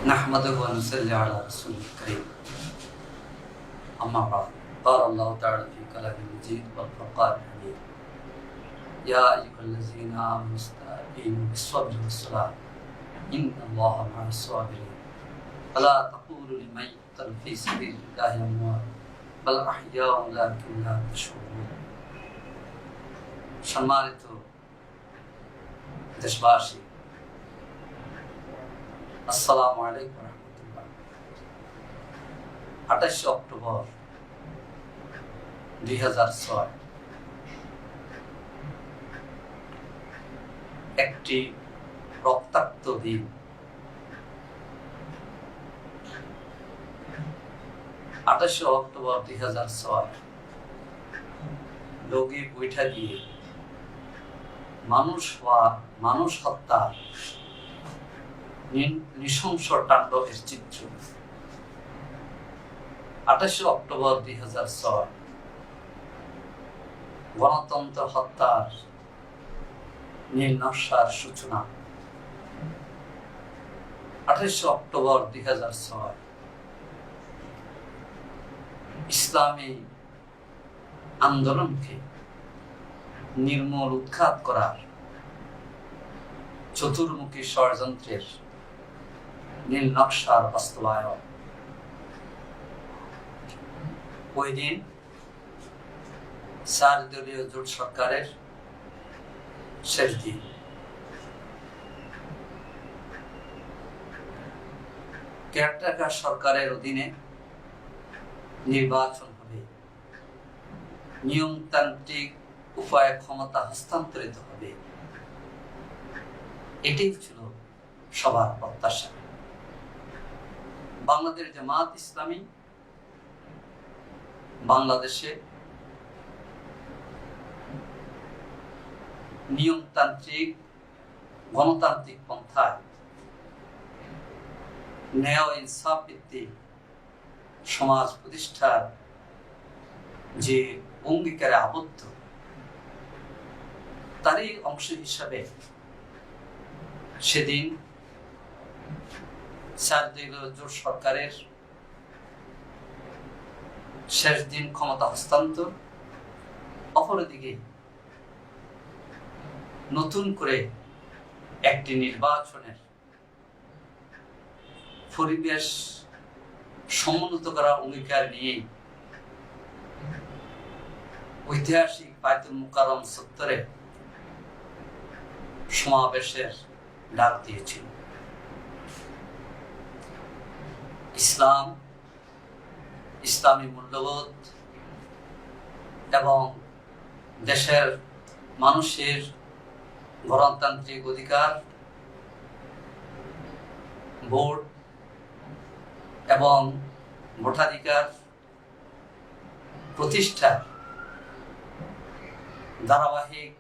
نحمده ونصلي على رسول الكريم أما بعد قال الله تعالى في كلامه المجيد والفرقان الحميد يا أيها الذين آمنوا استعينوا بالصبر والصلاة إن الله مع الصابرين فلا تقولوا لمن يقتل في سبيل الله أموات بل أحياء ولكن لا تشعرون সম্মানিত দেশবাসী, আসসালামু আলাইকুম রহমতুল্লাহ। 28 অক্টোবর 2006 একটি রক্তাক্ত দিন। 28 অক্টোবর 2006 লগি বৈঠা দিয়ে মানুষ হত্যা নৃশংস তাণ্ডবের চিত্র। 28 অক্টোবর 2006 গণতন্ত্র হত্যার নীল নকশার সূচনা। 28 অক্টোবর 2006 ইসলামী আন্দোলনকে নির্মূল উৎখাত করার চতুর্মুখী ষড়যন্ত্রের নীল নকশার বাস্তবায়ন। ওই দিন 4 দলীয় জোট সরকারের শেষ দিন। কেয়ারটেকার সরকারের অধীনে নির্বাচন হবে, নিয়মতান্ত্রিক উপায়ে ক্ষমতা হস্তান্তরিত হবে। এটাই ছিল সবার প্রত্যাশা। বাংলাদেশ জামাত ইসলামী বাংলাদেশে নিয়মতান্ত্রিক গণতান্ত্রিক পন্থায় ন্যায় ও ইনসাফ ভিত্তিক সমাজ প্রতিষ্ঠার যে অঙ্গীকারে আবদ্ধ, তারই অংশ হিসাবে সেদিন 4 দলীয় জোট সরকারের শেষ দিন ক্ষমতা হস্তান্তর, অপরদিকে নতুন করে একটি নির্বাচনের পরিবেশ সমুন্নত করার অঙ্গীকার নিয়ে ঐতিহাসিক বায়তুল মুকাররম চত্বরে সমাবেশের ডাক দিয়েছিল। ইসলামী মূল্যবোধ এবং দেশের মানুষের গণতান্ত্রিক অধিকার, ভোট এবং ভোটাধিকার প্রতিষ্ঠার ধারাবাহিক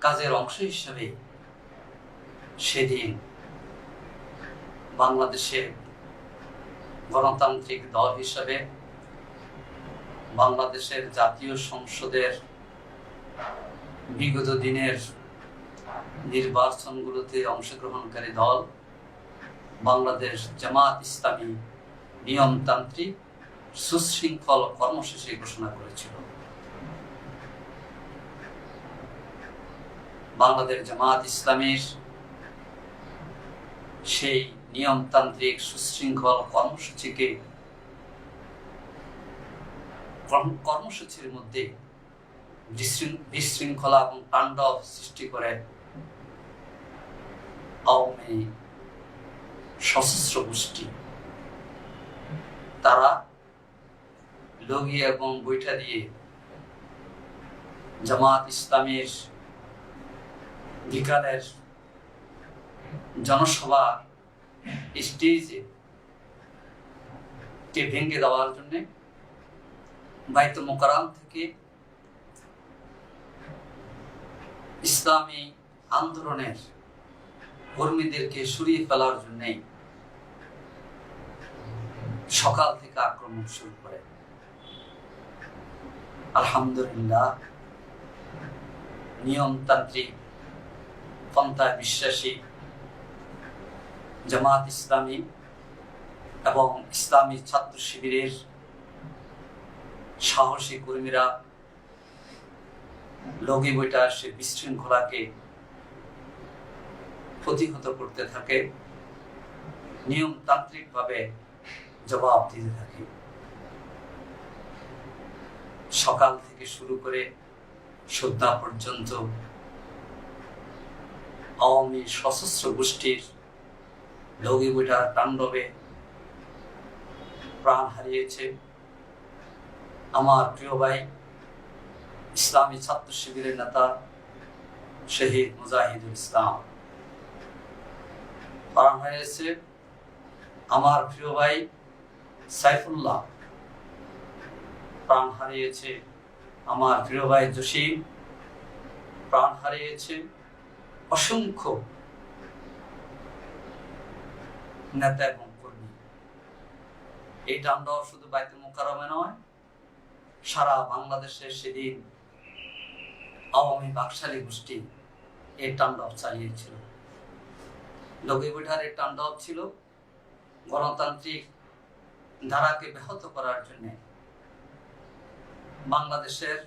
কাজের অংশ হিসেবে সেদিন বাংলাদেশের গণতান্ত্রিক দল হিসেবে বাংলাদেশের জাতীয় সংসদের বিগত দিনের নির্বাচনগুলোতে অংশগ্রহণকারী দল বাংলাদেশ জামাত ইসলামী নিয়মতান্ত্রিক সুশৃঙ্খল কর্মসূচি ঘোষণা করেছিল। বাংলাদেশ জামাত ইসলামীর সেই নিয়মতান্ত্রিক সুশৃঙ্খল কর্মসূচির মধ্যে বিশৃঙ্খলা এবং তাণ্ডব সৃষ্টি করে আওয়ামী সশস্ত্র গোষ্ঠী। তারা লগি এবং বৈঠা দিয়ে জামাত ইসলামীর বিকালের জনসভা স্টেজে ভেঙে দেওয়ার জন্য বাইতুল মুকাররম থেকে ইসলামী আন্দোলনের কর্মীদেরকে সরিয়ে ফেলার জন্য সকাল থেকে আক্রমণ শুরু করে। আলহামদুলিল্লাহ, নিয়মতান্ত্রিক পন্থায় বিশ্বাসী জামাত ইসলামী এবং ইসলামী ছাত্র শিবিরের সাহসী কর্মীরা লগি বইটার সে বিশৃঙ্খলাকে প্রতিহত করতে থাকে, নিয়মতান্ত্রিকভাবে জবাব দিতে থাকে। সকাল থেকে শুরু করে সন্ধ্যা পর্যন্ত আওয়ামী সশস্ত্র গোষ্ঠীর লগি বইটার তাণ্ডবে প্রাণ হারিয়েছে আমার প্রিয় ভাই ইসলামী ছাত্র শিবিরের নেতা শহীদ মুজাহিদুল ইসলাম। প্রাণ হারিয়েছে আমার প্রিয় ভাই সাইফুল্লাহ। প্রাণ হারিয়েছে আমার প্রিয় ভাই জসিম। প্রাণ হারিয়েছে অসংখ্য নেতা এবং কর্মী। এই তাণ্ডব শুধু বাইতুল মোকাররমে নয়, সারা বাংলাদেশে সেদিন আওয়ামী বাকশালী গোষ্ঠী এই তাণ্ডব চালিয়েছিল। লগি বৈঠার এই তাণ্ডব ছিল গণতান্ত্রিক ধারাকে ব্যাহত করার জন্য বাংলাদেশের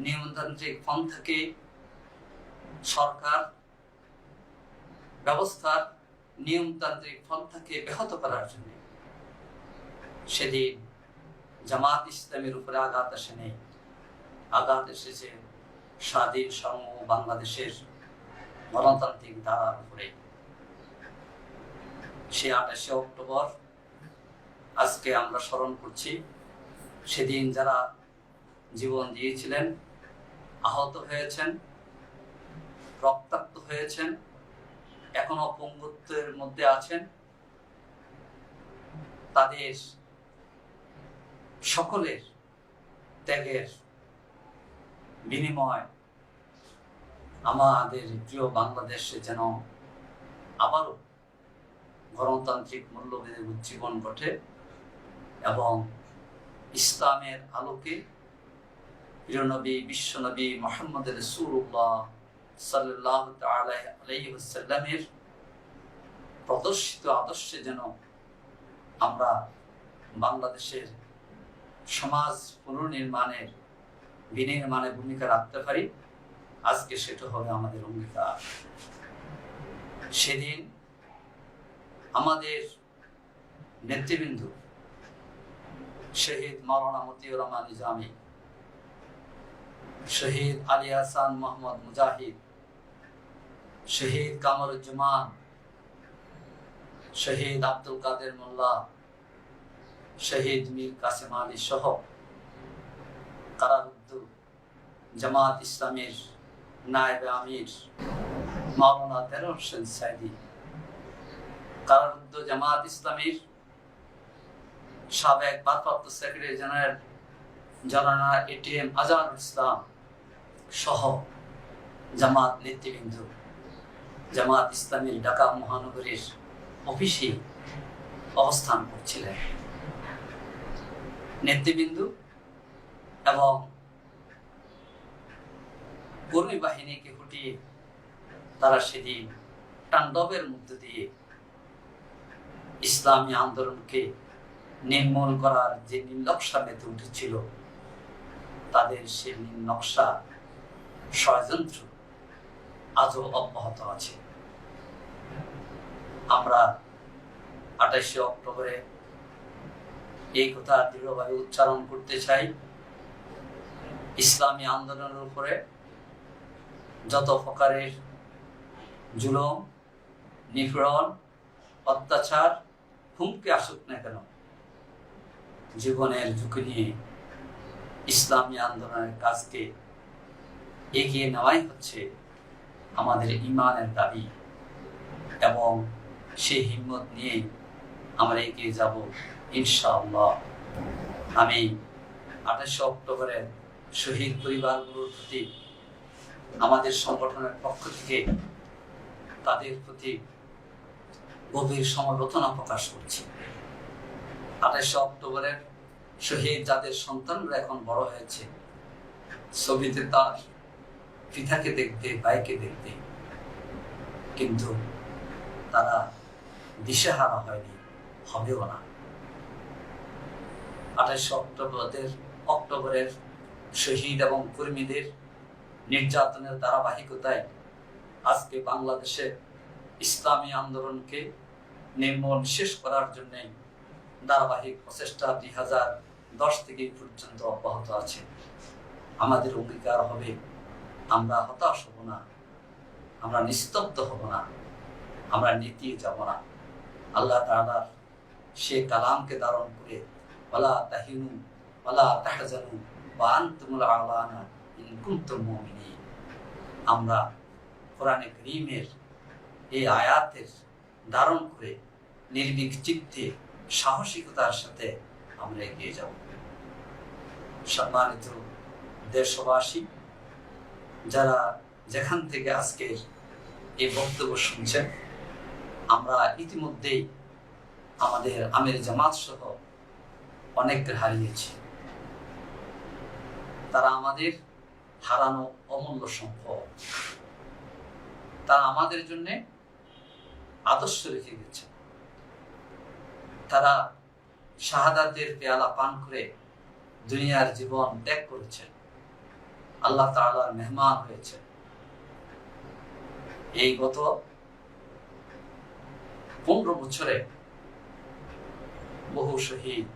নিয়মতান্ত্রিক পন্থাকে সরকার ব্যবস্থার নিয়মতান্ত্রিক পন্থাকে ব্যাহত করার জন্য। সেদিন জামাত ইসলামের উপরে আঘাত আসে নেই, আঘাত এসেছে স্বাধীন সাম্য বাংলাদেশের গণতান্ত্রিক ধারার উপরে। সে 28 অক্টোবর আজকে আমরা স্মরণ করছি। সেদিন যারা জীবন দিয়েছিলেন, আহত হয়েছেন, রক্তাক্ত হয়েছেন, এখনো পঙ্গুত্বের মধ্যে আছেন, তাদের সকলের ত্যাগের বিনিময় আমাদের প্রিয় বাংলাদেশে যেন আবারও গণতান্ত্রিক মূল্যবোধের উজ্জীবন ঘটে এবং ইসলামের আলোকে প্রিয় নবী বিশ্বনবী মুহাম্মদ রাসূলুল্লাহ সাল্লাল্লাহু তাআলা আলাইহি ওয়াসাল্লামের প্রদর্শিত আদর্শে যেন আমরা বাংলাদেশের সমাজ পুনর্নির্মাণের বিনির্মাণে ভূমিকা রাখতে পারি। আজকে সেটা হবে আমাদের অঙ্গীকার। সেদিন আমাদের নেতৃবৃন্দ শহীদ মাওলানা মতিউর রহমান নিজামী, শহীদ আলী হাসান মোহাম্মদ মুজাহিদ, শহীদ কামরুজ্জামান, শহীদ আব্দুল কাদের মোল্লা, শহীদ মীর কাসেম আলী সহ কারারুদ্ধ জামাত ইসলামের নায়েবে আমির মাওলানা দেলোয়ার হোসেন সাইদি, কারারুদ্ধ জামাত ইসলামীর সাবেক ভারপ্রাপ্ত secretary general জনানা ATM Azharul Islam সহ জামাত নেতৃবৃন্দ জামাত ইসলামীর ঢাকা মহানগরীর অফিসে অবস্থান করছিলেন। নেতৃবৃন্দ এবং কর্মী বাহিনীকে হটিয়ে তারা সেদিন তাণ্ডবের মধ্য দিয়ে ইসলামী আন্দোলনকে নির্মূল করার যে নীলনকশা মেতে উঠেছিল, তাদের সেই নীলনকশা ষড়যন্ত্র আজও অব্যাহত আছে। আমরা 28 অক্টোবরে এই কথা দৃঢ়ভাবে উচ্চারণ করতে চাই, ইসলামী আন্দোলনের উপরে যত প্রকারের জুলুম, নিপীড়ন, অত্যাচার, হুমকি আসুক না কেন, জীবনের ঝুঁকি নিয়ে ইসলামী আন্দোলনের কাজকে এগিয়ে নেওয়াই হচ্ছে আমাদের ঈমানের দাবি এবং সেই হিম্মত নিয়ে আমরা এগিয়ে যাব ইনশাআল্লাহ। আমি 28 অক্টোবরের শহীদ পরিবারগুলোর প্রতি আমাদের সংগঠনের পক্ষ থেকে তাদের প্রতি গভীর সমবেদনা প্রকাশ করছি। 28 অক্টোবরের শহীদ যাদের সন্তানরা এখন বড় হয়েছে, ছবিতে তার পিতাকে দেখতে, ভাইকে দেখতে, কিন্তু তারা দিশেহারা হয়নি, হবেও না। 28 অক্টোবরের শহীদ এবং কর্মীদের নির্যাতনের ধারাবাহিকতায় আজকে বাংলাদেশে ইসলামী আন্দোলনকে নির্মূল শেষ করার জন্য ধারাবাহিক প্রচেষ্টা 2010 থেকে পর্যন্ত অব্যাহত আছে। আমাদের অঙ্গীকার হবে, আমরা হতাশ হব না, আমরা নিস্তব্ধ হব না, আমরা নীতিয়ে যাব না। আল্লাহ তাআলার সে কালামকে ধারণ করে ওয়ালা তাহিনু ওয়ালা তাহজানু ওয়া আনতুমুল আ'লানা ইন কুনতুম মুমিনিন, আমরা কোরআনে কারীমের এই আয়াতের ধারণ করে নির্ভীক চিত্তে সাহসিকতার সাথে আমরা এগিয়ে যাব। সম্মানিত দেশবাসী, যারা যেখান থেকে আজকের এই বক্তব্য শুনছেন, আমরা ইতিমধ্যেই আমাদের আমির জামাত সহ অনেককে হারিয়েছি। তারা আমাদের হারানো অমূল্য সম্পদ। তারা আমাদের জন্য আদর্শ রেখে গেছে। তারা শাহাদাতের পেয়ালা পান করে দুনিয়ার জীবন ত্যাগ করেছেন, আল্লাহ তাআলার মেহমান হয়েছে। এই গত 15 বছরে বহু শহীদ,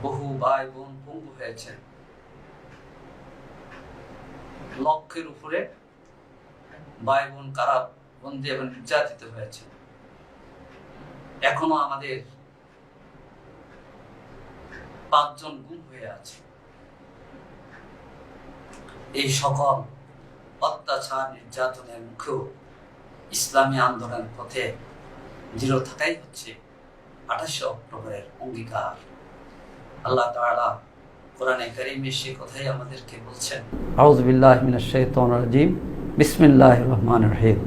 বহু ভাই বোন পঙ্গু হয়েছে, লক্ষের উপরে ভাই বোন কারাবন্দী এবং নির্যাতিত হয়েছে। এখনো আমাদের 5 জন গুম হয়ে আছে। এই সকল অত্যাচার নির্যাতনের মুখেও ইসলামী আন্দোলনের পথে দৃঢ় থাকাই হচ্ছে 28 অক্টোবরের অঙ্গীকার। আল্লাহ তাআলা কোরআনে কারীমে সে কথাই আমাদেরকে বলছেন, আউযু বিল্লাহি মিনাশ শাইতানির রাজীম, বিসমিল্লাহির রহমানির রহিম,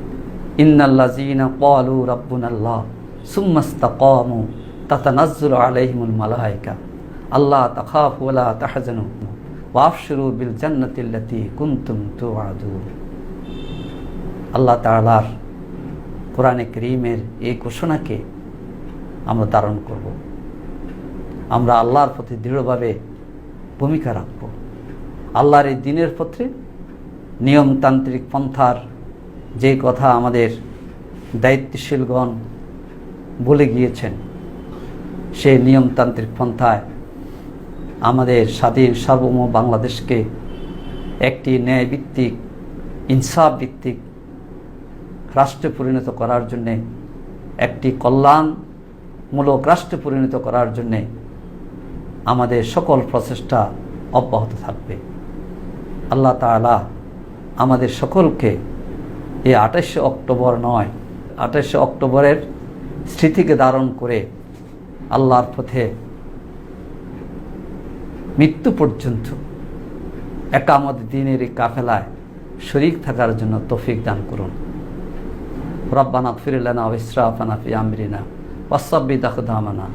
ইন্নাল্লাযীনা ক্বালু রাব্বুনাল্লাহ সুম্মা ইসতাকামু তাতানাজ্জালু আলাইহিমুল মালায়েকা আল্লা তাখাফু ওয়া লা তাহজানু ওয়া আবশিরু বিল জান্নাতিল্লাতী কুনতুম তুআদুন। আল্লাহ তাআলার কোরআনে কারীমের এই ঘোষণাকে আমরা ধারণ করব। আমরা আল্লাহর প্রতি দৃঢ়ভাবে ভূমিকা রাখব। আল্লাহর এই দিনের পথে নিয়মতান্ত্রিক পন্থার যে কথা আমাদের দায়িত্বশীলগণ বলে গিয়েছেন, সেই নিয়মতান্ত্রিক পন্থায় আমাদের স্বাধীন সার্বভৌম বাংলাদেশকে একটি ন্যায়ভিত্তিক, ইনসাফ ভিত্তিক রাষ্ট্রে পরিণত করার জন্যে, একটি কল্যাণমূলক রাষ্ট্রে পরিণত করার জন্যে আমাদের সকল প্রচেষ্টা অব্যাহত থাকবে। আল্লাহ তাআলা আমাদের সকলকে এই 28 অক্টোবর নয়, 28 অক্টোবরের স্মৃতিকে ধারণ করে আল্লাহর পথে মৃত্যু পর্যন্ত একামত দ্বীনের এই কাফেলায় শরীক থাকার জন্য তৌফিক দান করুন। রব্বানা ইগফির লানা ওয়া ইসরাফানা ফি আমরিনা ওয়াসাব্বিত আকদামানা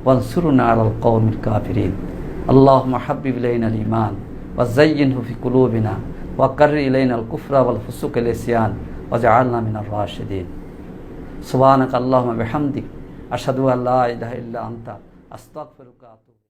ওয়ানসুরনা আলাল কওমিল কাফিরিন। আল্লাহুম্মা হাব্বিব ইলাইনাল ঈমান ওয়া যায়্যিনহু ফি কুলুবিনা ওয়া কাররির ইলাইনাল কুফরা ওয়াল ফুসুক ওয়াল ইসয়ান ওয়াজআলনা মিনার রাশিদিন। সুবহানাকা আল্লাহুম্মা বিহামদিক আশহাদু আল্লা ইলাহা ইল্লা আনতা আস্তাগফিরুকা।